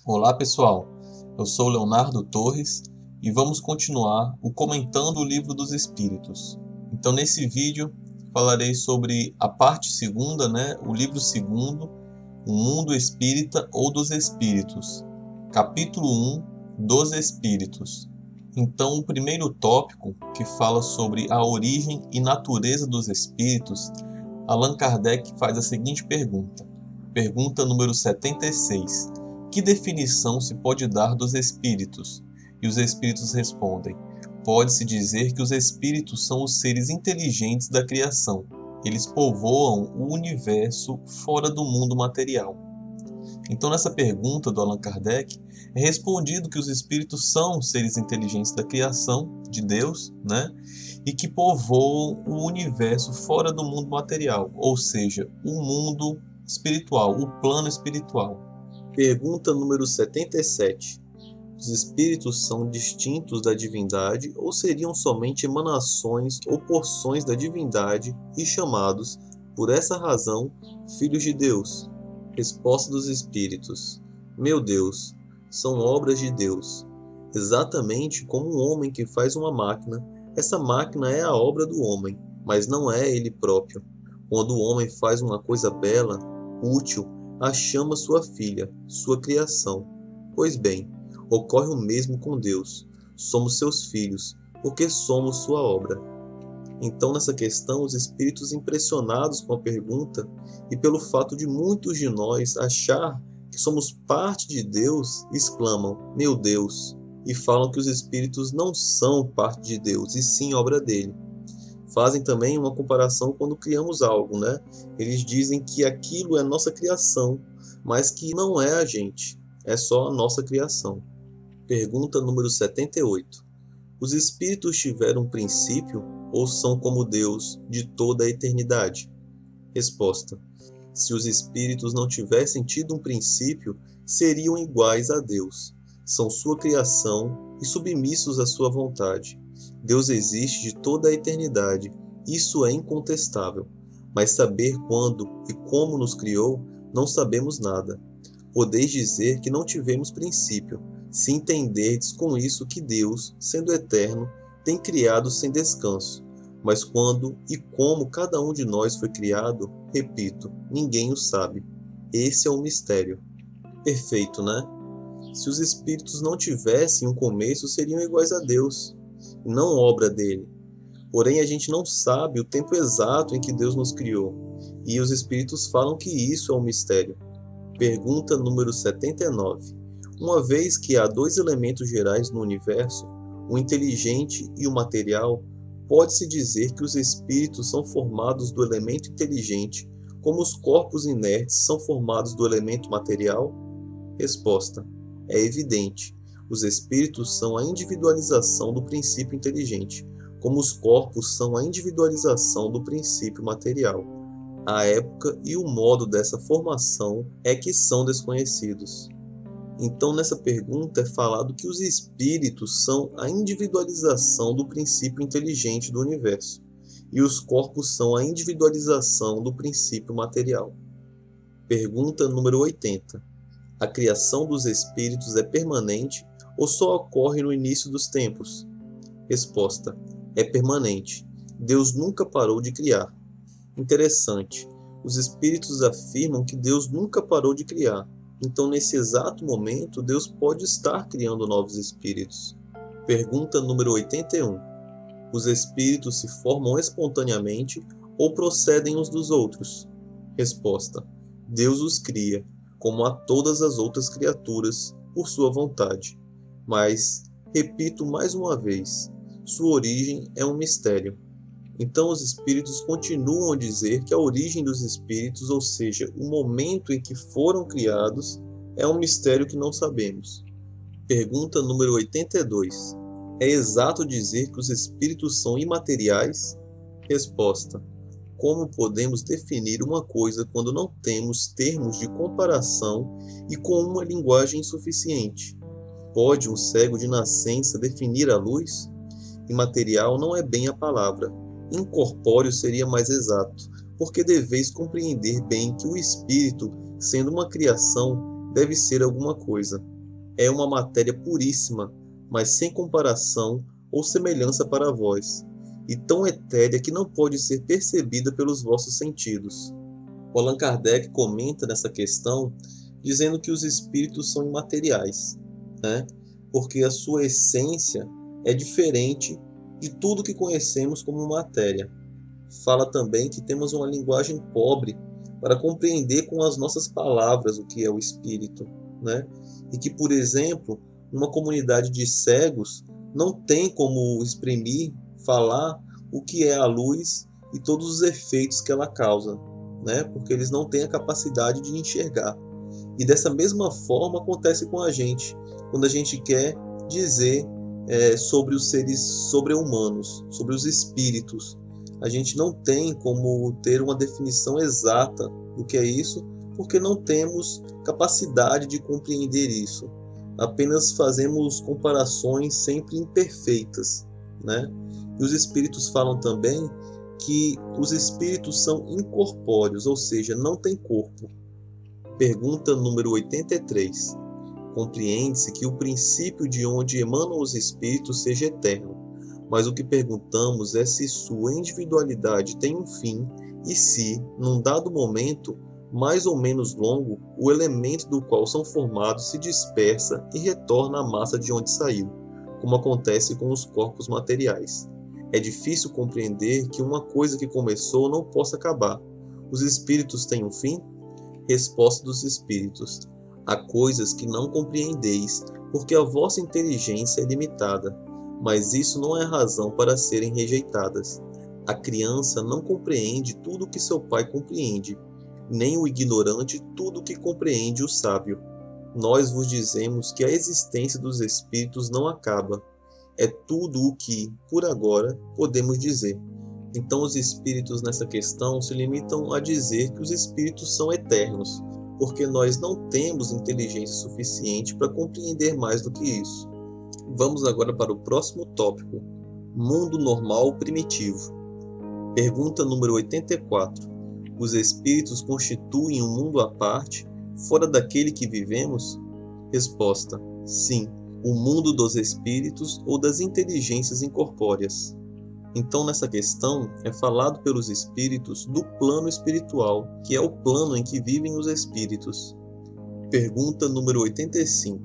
Olá pessoal, eu sou Leonardo Torres e vamos continuar o Comentando o Livro dos Espíritos. Então nesse vídeo falarei sobre a parte segunda, o livro segundo, O Mundo Espírita ou dos Espíritos, capítulo 1, dos Espíritos. Então o primeiro tópico, que fala sobre a origem e natureza dos espíritos, Allan Kardec faz a seguinte pergunta. Pergunta número 76. Que definição se pode dar dos espíritos? E os espíritos respondem: pode-se dizer que os espíritos são os seres inteligentes da criação. Eles povoam o universo fora do mundo material. Então, nessa pergunta do Allan Kardec, é respondido que os espíritos são seres inteligentes da criação de Deus, e que povoam o universo fora do mundo material, ou seja, o mundo espiritual, o plano espiritual. Pergunta número 77. Os espíritos são distintos da divindade ou seriam somente emanações ou porções da divindade e chamados, por essa razão, filhos de Deus? Resposta dos espíritos: meu Deus, são obras de Deus. Exatamente como um homem que faz uma máquina, essa máquina é a obra do homem, mas não é ele próprio. Quando o homem faz uma coisa bela, útil, a chama sua filha, sua criação. Pois bem, ocorre o mesmo com Deus. Somos seus filhos, porque somos sua obra. Então, nessa questão, os espíritos, impressionados com a pergunta e pelo fato de muitos de nós achar que somos parte de Deus, exclamam: meu Deus! E falam que os espíritos não são parte de Deus, e sim obra dele. Fazem também uma comparação quando criamos algo, Eles dizem que aquilo é nossa criação, mas que não é a gente, é só a nossa criação. Pergunta número 78. Os espíritos tiveram um princípio ou são como Deus de toda a eternidade? Resposta: se os espíritos não tivessem tido um princípio, seriam iguais a Deus. São sua criação e submissos à sua vontade. Deus existe de toda a eternidade, isso é incontestável. Mas saber quando e como nos criou, não sabemos nada. Podeis dizer que não tivemos princípio, se entenderdes com isso que Deus, sendo eterno, tem criado sem descanso. Mas quando e como cada um de nós foi criado, repito, ninguém o sabe. Esse é o mistério. Perfeito, Se os espíritos não tivessem um começo, seriam iguais a Deus, e não obra dele. Porém, a gente não sabe o tempo exato em que Deus nos criou, e os espíritos falam que isso é um mistério. Pergunta número 79. Uma vez que há dois elementos gerais no universo, o inteligente e o material, pode-se dizer que os espíritos são formados do elemento inteligente, como os corpos inertes são formados do elemento material? Resposta: é evidente. Os espíritos são a individualização do princípio inteligente, como os corpos são a individualização do princípio material. A época e o modo dessa formação é que são desconhecidos. Então, nessa pergunta é falado que os espíritos são a individualização do princípio inteligente do universo, e os corpos são a individualização do princípio material. Pergunta número 80. A criação dos espíritos é permanente ou só ocorre no início dos tempos? Resposta: é permanente. Deus nunca parou de criar. Interessante. Os espíritos afirmam que Deus nunca parou de criar. Então, nesse exato momento, Deus pode estar criando novos espíritos. Pergunta número 81. Os espíritos se formam espontaneamente ou procedem uns dos outros? Resposta: Deus os cria, como a todas as outras criaturas, por sua vontade. Mas, repito mais uma vez, sua origem é um mistério. Então os espíritos continuam a dizer que a origem dos espíritos, ou seja, o momento em que foram criados, é um mistério que não sabemos. Pergunta número 82. É exato dizer que os espíritos são imateriais? Resposta: como podemos definir uma coisa quando não temos termos de comparação e com uma linguagem insuficiente? Pode um cego de nascença definir a luz? Imaterial não é bem a palavra. Incorpóreo seria mais exato, porque deveis compreender bem que o espírito, sendo uma criação, deve ser alguma coisa. É uma matéria puríssima, mas sem comparação ou semelhança para vós, e tão etérea que não pode ser percebida pelos vossos sentidos. O Allan Kardec comenta nessa questão dizendo que os espíritos são imateriais, né? Porque a sua essência é diferente de tudo que conhecemos como matéria. Fala também que temos uma linguagem pobre para compreender com as nossas palavras o que é o espírito, né? E que, por exemplo, uma comunidade de cegos não tem como exprimir, falar o que é a luz e todos os efeitos que ela causa, né? Porque eles não têm a capacidade de enxergar. E dessa mesma forma acontece com a gente, quando a gente quer dizer sobre os seres sobre-humanos, sobre os espíritos. A gente não tem como ter uma definição exata do que é isso, porque não temos capacidade de compreender isso. Apenas fazemos comparações sempre imperfeitas, né? E os espíritos falam também que os espíritos são incorpóreos, ou seja, não têm corpo. Pergunta número 83. Compreende-se que o princípio de onde emanam os espíritos seja eterno, mas o que perguntamos é se sua individualidade tem um fim e se, num dado momento, mais ou menos longo, o elemento do qual são formados se dispersa e retorna à massa de onde saiu, como acontece com os corpos materiais. É difícil compreender que uma coisa que começou não possa acabar. Os espíritos têm um fim? Resposta dos espíritos: há coisas que não compreendeis, porque a vossa inteligência é limitada, mas isso não é razão para serem rejeitadas. A criança não compreende tudo o que seu pai compreende, nem o ignorante tudo o que compreende o sábio. Nós vos dizemos que a existência dos espíritos não acaba. É tudo o que, por agora, podemos dizer. Então os espíritos nessa questão se limitam a dizer que os espíritos são eternos, porque nós não temos inteligência suficiente para compreender mais do que isso. Vamos agora para o próximo tópico: mundo normal primitivo. Pergunta número 84. Os espíritos constituem um mundo à parte, fora daquele que vivemos? Resposta: sim, o mundo dos espíritos ou das inteligências incorpóreas. Então, nessa questão, é falado pelos espíritos do plano espiritual, que é o plano em que vivem os espíritos. Pergunta número 85.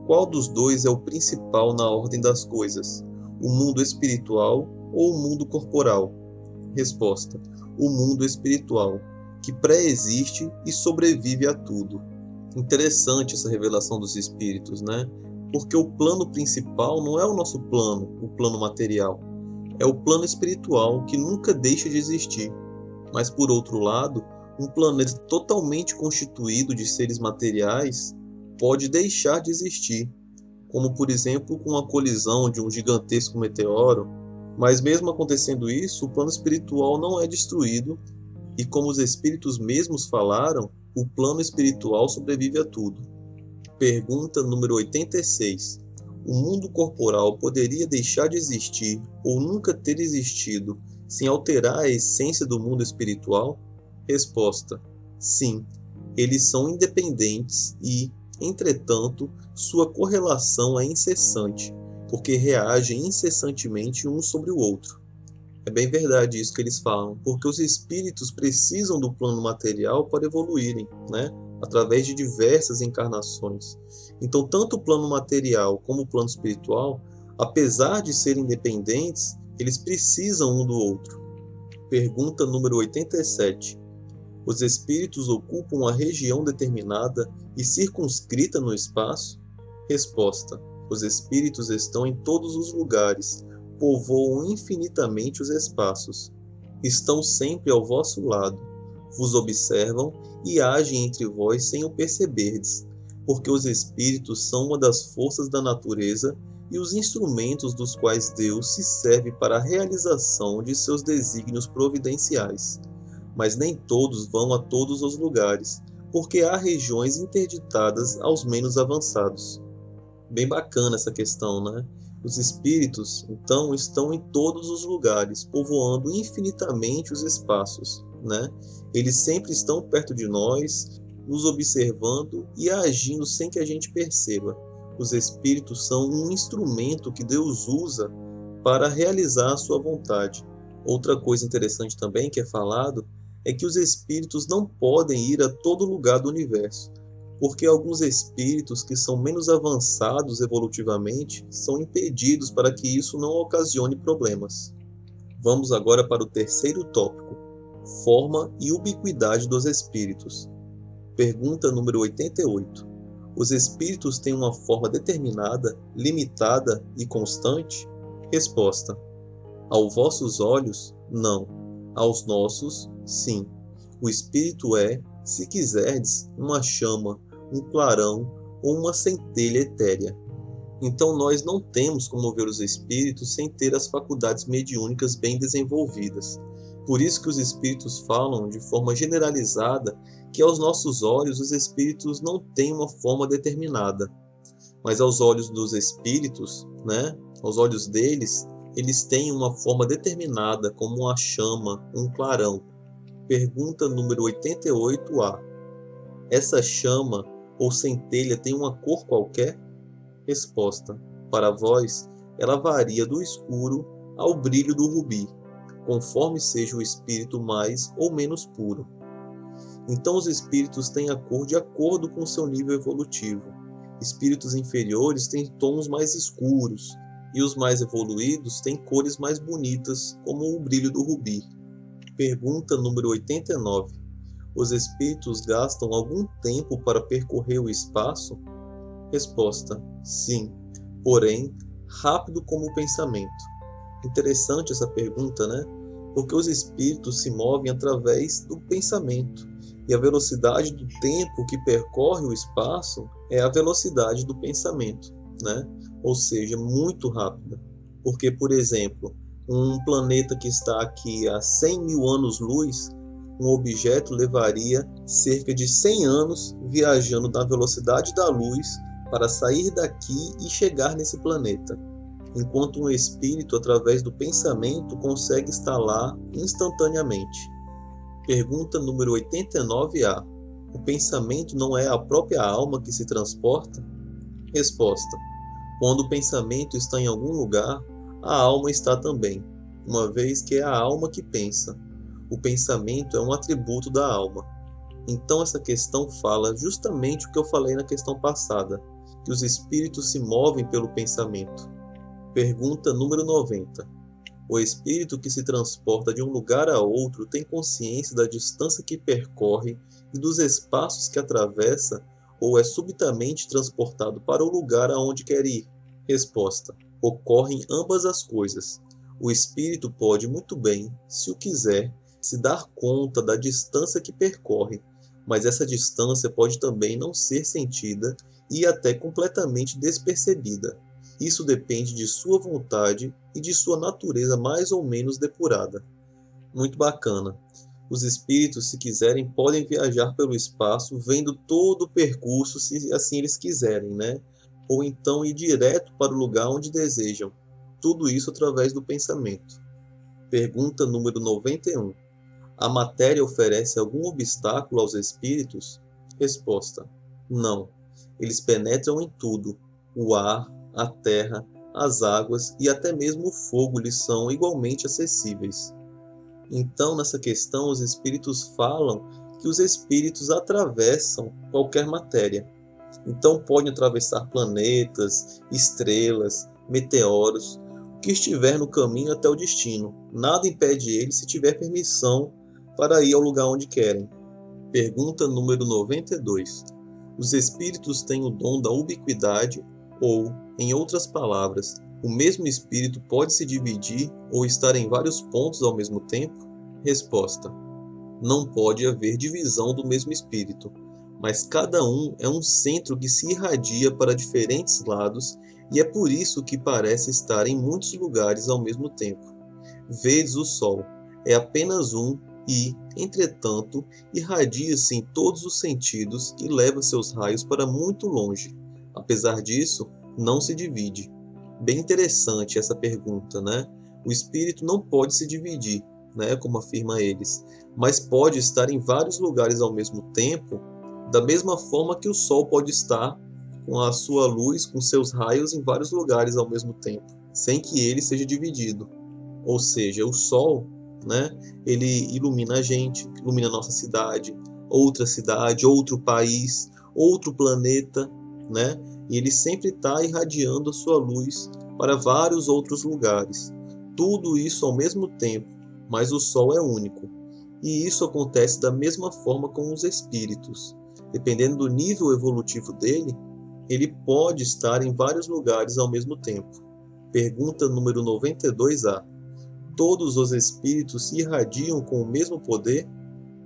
Qual dos dois é o principal na ordem das coisas? O mundo espiritual ou o mundo corporal? Resposta: o mundo espiritual, que pré-existe e sobrevive a tudo. Interessante essa revelação dos espíritos, né? Porque o plano principal não é o nosso plano, o plano material. É o plano espiritual que nunca deixa de existir. Mas, por outro lado, um planeta totalmente constituído de seres materiais pode deixar de existir, como, por exemplo, com a colisão de um gigantesco meteoro. Mas, mesmo acontecendo isso, o plano espiritual não é destruído e, como os espíritos mesmos falaram, o plano espiritual sobrevive a tudo. Pergunta número 86. O mundo corporal poderia deixar de existir ou nunca ter existido sem alterar a essência do mundo espiritual? Resposta: sim, eles são independentes e, entretanto, sua correlação é incessante, porque reagem incessantemente um sobre o outro. É bem verdade isso que eles falam, porque os espíritos precisam do plano material para evoluírem, né? Através de diversas encarnações. Então, tanto o plano material como o plano espiritual, apesar de serem independentes, eles precisam um do outro. Pergunta número 87. Os espíritos ocupam uma região determinada e circunscrita no espaço? Resposta: os espíritos estão em todos os lugares, povoam infinitamente os espaços. Estão sempre ao vosso lado, vos observam e agem entre vós sem o perceberdes, porque os espíritos são uma das forças da natureza e os instrumentos dos quais Deus se serve para a realização de seus desígnios providenciais. Mas nem todos vão a todos os lugares, porque há regiões interditadas aos menos avançados. Bem bacana essa questão, né? Os espíritos, então, estão em todos os lugares, povoando infinitamente os espaços, né? Eles sempre estão perto de nós, nos observando e agindo sem que a gente perceba. Os espíritos são um instrumento que Deus usa para realizar a sua vontade. Outra coisa interessante também que é falado é que os espíritos não podem ir a todo lugar do universo, porque alguns espíritos que são menos avançados evolutivamente são impedidos para que isso não ocasione problemas. Vamos agora para o terceiro tópico: forma e ubiquidade dos espíritos. Pergunta número 88. Os espíritos têm uma forma determinada, limitada e constante? Resposta: aos vossos olhos, não. Aos nossos, sim. O espírito é, se quiserdes, uma chama, um clarão ou uma centelha etérea. Então nós não temos como ver os espíritos sem ter as faculdades mediúnicas bem desenvolvidas. Por isso que os espíritos falam de forma generalizada que aos nossos olhos os espíritos não têm uma forma determinada. Mas aos olhos dos espíritos, aos olhos deles, eles têm uma forma determinada como uma chama, um clarão. Pergunta número 88A. Essa chama ou centelha tem uma cor qualquer? Resposta: para vós, ela varia do escuro ao brilho do rubi, conforme seja o espírito mais ou menos puro. Então os espíritos têm a cor de acordo com seu nível evolutivo. Espíritos inferiores têm tons mais escuros, e os mais evoluídos têm cores mais bonitas, como o brilho do rubi. Pergunta número 89. Os espíritos gastam algum tempo para percorrer o espaço? Resposta: sim, porém, rápido como o pensamento. Interessante essa pergunta, Porque os espíritos se movem através do pensamento, e a velocidade do tempo que percorre o espaço é a velocidade do pensamento, Ou seja, muito rápida. Porque, por exemplo, um planeta que está aqui a 100 mil anos-luz, um objeto levaria cerca de 100 anos viajando na velocidade da luz para sair daqui e chegar nesse planeta, enquanto um espírito, através do pensamento, consegue estar lá instantaneamente. Pergunta número 89A. O pensamento não é a própria alma que se transporta? Resposta: quando o pensamento está em algum lugar, a alma está também, uma vez que é a alma que pensa. O pensamento é um atributo da alma. Então essa questão fala justamente o que eu falei na questão passada, que os espíritos se movem pelo pensamento. Pergunta número 90. O espírito que se transporta de um lugar a outro tem consciência da distância que percorre e dos espaços que atravessa, ou é subitamente transportado para o lugar aonde quer ir? Resposta: ocorrem ambas as coisas. O espírito pode muito bem, se o quiser, se dar conta da distância que percorre, mas essa distância pode também não ser sentida e até completamente despercebida. Isso depende de sua vontade e de sua natureza mais ou menos depurada. Muito bacana. Os espíritos, se quiserem, podem viajar pelo espaço vendo todo o percurso, se assim eles quiserem, Ou então ir direto para o lugar onde desejam. Tudo isso através do pensamento. Pergunta número 91. A matéria oferece algum obstáculo aos espíritos? Resposta: não. Eles penetram em tudo. O ar, a terra, as águas e até mesmo o fogo lhes são igualmente acessíveis. Então, nessa questão, os espíritos falam que os espíritos atravessam qualquer matéria. Então, podem atravessar planetas, estrelas, meteoros, o que estiver no caminho até o destino. Nada impede eles, se tiver permissão, para ir ao lugar onde querem. Pergunta número 92. Os espíritos têm o dom da ubiquidade ou, em outras palavras, o mesmo espírito pode se dividir ou estar em vários pontos ao mesmo tempo? Resposta: não pode haver divisão do mesmo espírito, mas cada um é um centro que se irradia para diferentes lados e é por isso que parece estar em muitos lugares ao mesmo tempo. Vedes o Sol, é apenas um e, entretanto, irradia-se em todos os sentidos e leva seus raios para muito longe. Apesar disso, não se divide. Bem interessante essa pergunta, O espírito não pode se dividir, como afirma eles, mas pode estar em vários lugares ao mesmo tempo da mesma forma que o Sol pode estar com a sua luz, com seus raios em vários lugares ao mesmo tempo, sem que ele seja dividido. Ou seja, o Sol, né, ele ilumina a gente, ilumina a nossa cidade, outro país, outro planeta, né? E ele sempre está irradiando a sua luz para vários outros lugares. Tudo isso ao mesmo tempo, mas o Sol é único. E isso acontece da mesma forma com os espíritos. Dependendo do nível evolutivo dele, ele pode estar em vários lugares ao mesmo tempo. Pergunta número 92A. Todos os espíritos se irradiam com o mesmo poder?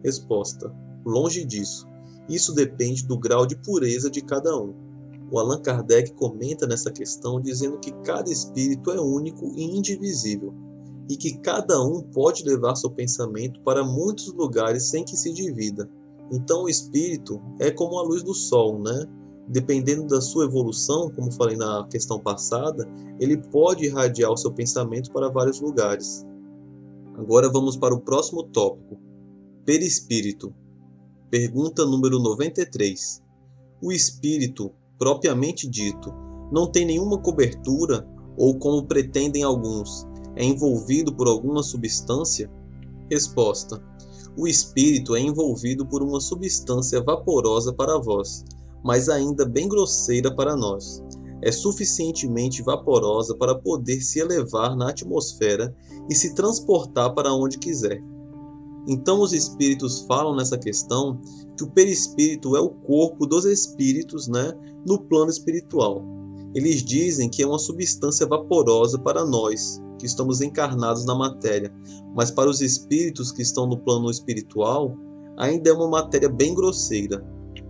Resposta: longe disso. Isso depende do grau de pureza de cada um. O Allan Kardec comenta nessa questão dizendo que cada espírito é único e indivisível, e que cada um pode levar seu pensamento para muitos lugares sem que se divida. Então o espírito é como a luz do sol, né? Dependendo da sua evolução, como falei na questão passada, ele pode irradiar o seu pensamento para vários lugares. Agora vamos para o próximo tópico. Perispírito. Pergunta número 93. O espírito, propriamente dito, não tem nenhuma cobertura ou, como pretendem alguns, é envolvido por alguma substância? Resposta: o espírito é envolvido por uma substância vaporosa para vós, mas ainda bem grosseira para nós. É suficientemente vaporosa para poder se elevar na atmosfera e se transportar para onde quiser. Então os espíritos falam nessa questão que o perispírito é o corpo dos espíritos, né, no plano espiritual. Eles dizem que é uma substância vaporosa para nós, que estamos encarnados na matéria, mas para os espíritos que estão no plano espiritual, ainda é uma matéria bem grosseira.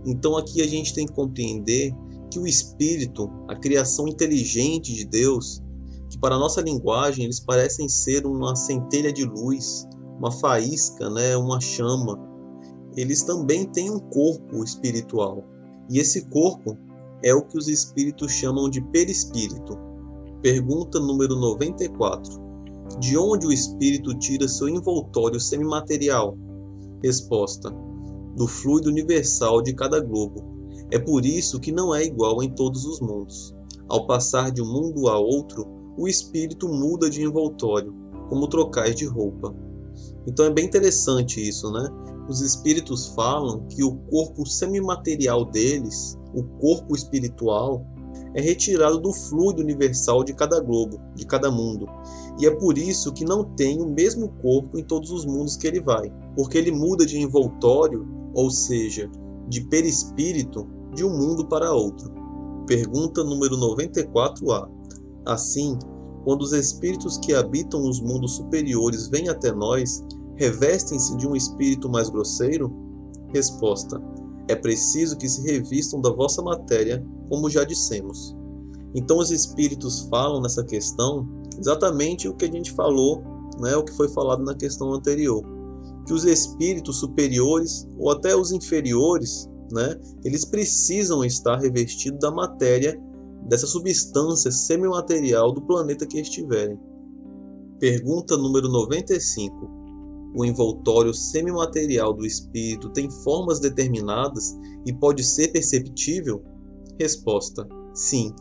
Então aqui a gente tem que compreender que o espírito, a criação inteligente de Deus, que para a nossa linguagem eles parecem ser uma centelha de luz, uma faísca, né, uma chama, eles também têm um corpo espiritual. E esse corpo é o que os espíritos chamam de perispírito. Pergunta número 94. De onde o espírito tira seu envoltório semimaterial? Resposta: do fluido universal de cada globo. É por isso que não é igual em todos os mundos. Ao passar de um mundo a outro, o espírito muda de envoltório, como trocais de roupa. Então é bem interessante isso, né? Os espíritos falam que o corpo semimaterial deles, o corpo espiritual, é retirado do fluido universal de cada globo, de cada mundo. E é por isso que não tem o mesmo corpo em todos os mundos que ele vai, porque ele muda de envoltório, ou seja, de perispírito, de um mundo para outro. Pergunta número 94A. Assim, quando os espíritos que habitam os mundos superiores vêm até nós, revestem-se de um espírito mais grosseiro? Resposta: é preciso que se revistam da vossa matéria, como já dissemos. Então os espíritos falam nessa questão exatamente o que a gente falou, né, o que foi falado na questão anterior, que os espíritos superiores ou até os inferiores, né, eles precisam estar revestidos da matéria, dessa substância semimaterial do planeta que estiverem. Pergunta número 95. O envoltório semimaterial do espírito tem formas determinadas e pode ser perceptível? Resposta: sim,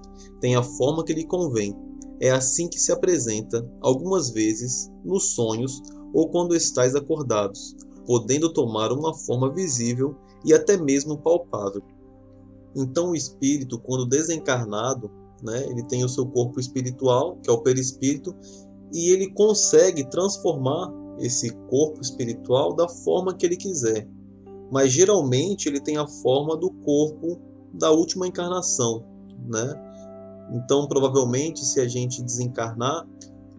tem a forma que lhe convém. É assim que se apresenta, algumas vezes, nos sonhos ou quando estais acordados, podendo tomar uma forma visível e até mesmo palpável. Então o espírito, quando desencarnado, né, ele tem o seu corpo espiritual, que é o perispírito, e ele consegue transformar esse corpo espiritual da forma que ele quiser. Mas geralmente ele tem a forma do corpo da última encarnação, né? Então provavelmente se a gente desencarnar,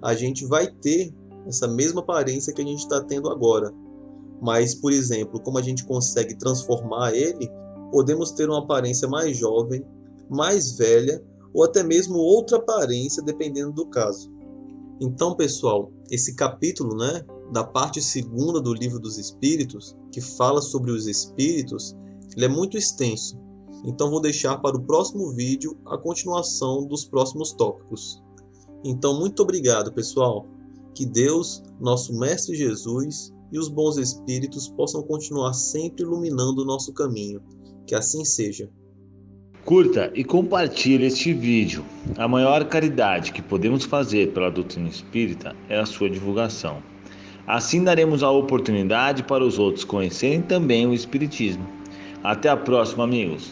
a gente vai ter essa mesma aparência que a gente está tendo agora. Mas, por exemplo, como a gente consegue transformar ele, podemos ter uma aparência mais jovem, mais velha, ou até mesmo outra aparência, dependendo do caso. Então, pessoal, esse capítulo, né, da parte 2ª do Livro dos Espíritos, que fala sobre os espíritos, ele é muito extenso. Então, vou deixar para o próximo vídeo a continuação dos próximos tópicos. Então, muito obrigado, pessoal. Que Deus, nosso Mestre Jesus e os bons espíritos possam continuar sempre iluminando o nosso caminho. Que assim seja. Curta e compartilhe este vídeo. A maior caridade que podemos fazer pela doutrina espírita é a sua divulgação. Assim daremos a oportunidade para os outros conhecerem também o Espiritismo. Até a próxima, amigos!